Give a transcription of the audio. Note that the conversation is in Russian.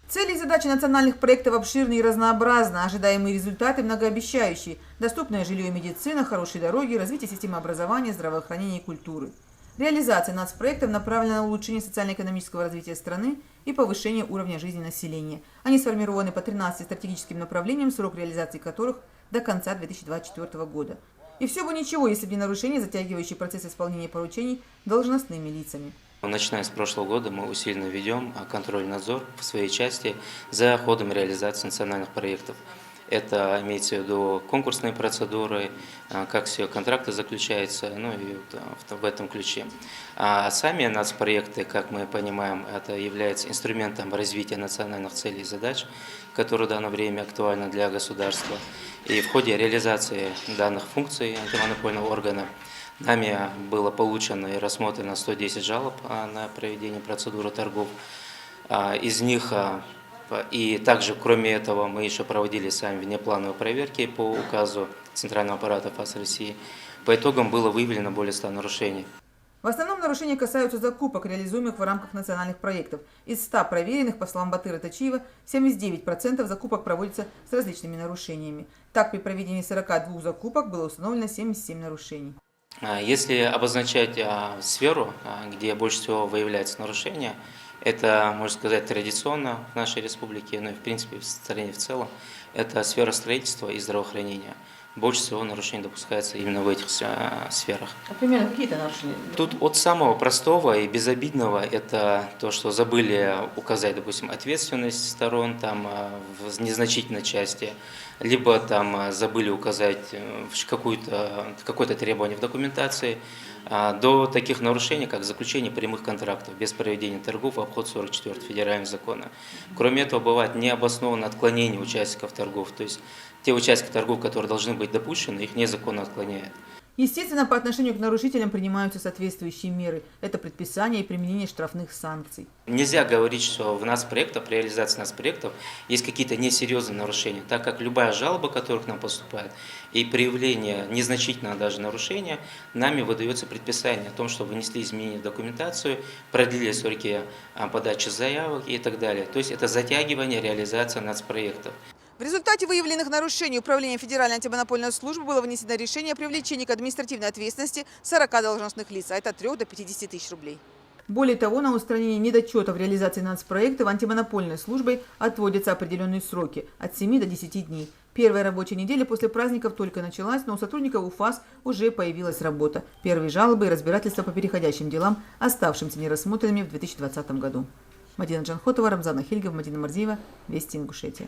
Цели и задачи национальных проектов обширны и разнообразны, ожидаемые результаты многообещающие: доступное жилье и медицина, хорошие дороги, развитие системы образования, здравоохранения и культуры. Реализация нацпроектов направлена на улучшение социально-экономического развития страны и повышение уровня жизни населения. Они сформированы по 13 стратегическим направлениям, срок реализации которых до конца 2024 года. И все бы ничего, если бы не нарушение, затягивающее процесс исполнения поручений должностными лицами. Начиная с прошлого года мы усиленно ведем контроль и надзор в своей части за ходом реализации национальных проектов. Это имеется в виду конкурсные процедуры, как все контракты заключаются, ну и в этом ключе. А сами нацпроекты, как мы понимаем, это является инструментом развития национальных целей и задач, которые в данное время актуальны для государства. И в ходе реализации данных функций антимонопольного органа нами было получено и рассмотрено 110 жалоб на проведение процедуры торгов. Из них, и также, кроме этого, мы еще проводили сами внеплановые проверки по указу Центрального аппарата ФАС России. По итогам было выявлено более 100 нарушений. В основном нарушения касаются закупок, реализуемых в рамках национальных проектов. Из 100 проверенных, по словам Батыра Тачиева, 79% закупок проводятся с различными нарушениями. Так, при проведении 42 закупок было установлено 77 нарушений. Если обозначать сферу, где больше всего выявляется нарушение, это, можно сказать, традиционно в нашей республике, ну и в принципе в стране в целом, это сфера строительства и здравоохранения. Больше всего нарушений допускается именно в этих сферах. А примерно какие-то нарушения? Тут от самого простого и безобидного это то, что забыли указать, допустим, ответственность сторон там, в незначительной части, либо там забыли указать какое-то требование в документации, до таких нарушений, как заключение прямых контрактов без проведения торгов в обход 44 федерального закона. Кроме этого, бывает необоснованное отклонение участников торгов, то есть те участники торгов, которые должны быть допущены, их незаконно отклоняют. Естественно, по отношению к нарушителям принимаются соответствующие меры. Это предписание и применение штрафных санкций. Нельзя говорить, что в нацпроектах, при реализации нацпроектов есть какие-то несерьезные нарушения, так как любая жалоба, которая к нам поступает, и проявление незначительного даже нарушения, нами выдается предписание о том, что внесли изменения в документацию, продлили сроки подачи заявок и так далее. То есть это затягивание реализации нацпроектов. В результате выявленных нарушений Управлением Федеральной антимонопольной службы было вынесено решение о привлечении к административной ответственности 40 должностных лиц, а это от 3 до 50 тысяч рублей. Более того, на устранение недочетов в реализации нацпроектов антимонопольной службой отводятся определенные сроки – от 7 до 10 дней. Первая рабочая неделя после праздников только началась, но у сотрудников УФАС уже появилась работа. Первые жалобы и разбирательства по переходящим делам, оставшимся нерассмотренными в 2020 году. Мадина Джанхотова, Рамзан Ахильгов, Мадина Марзиева, Вести Ингушетия.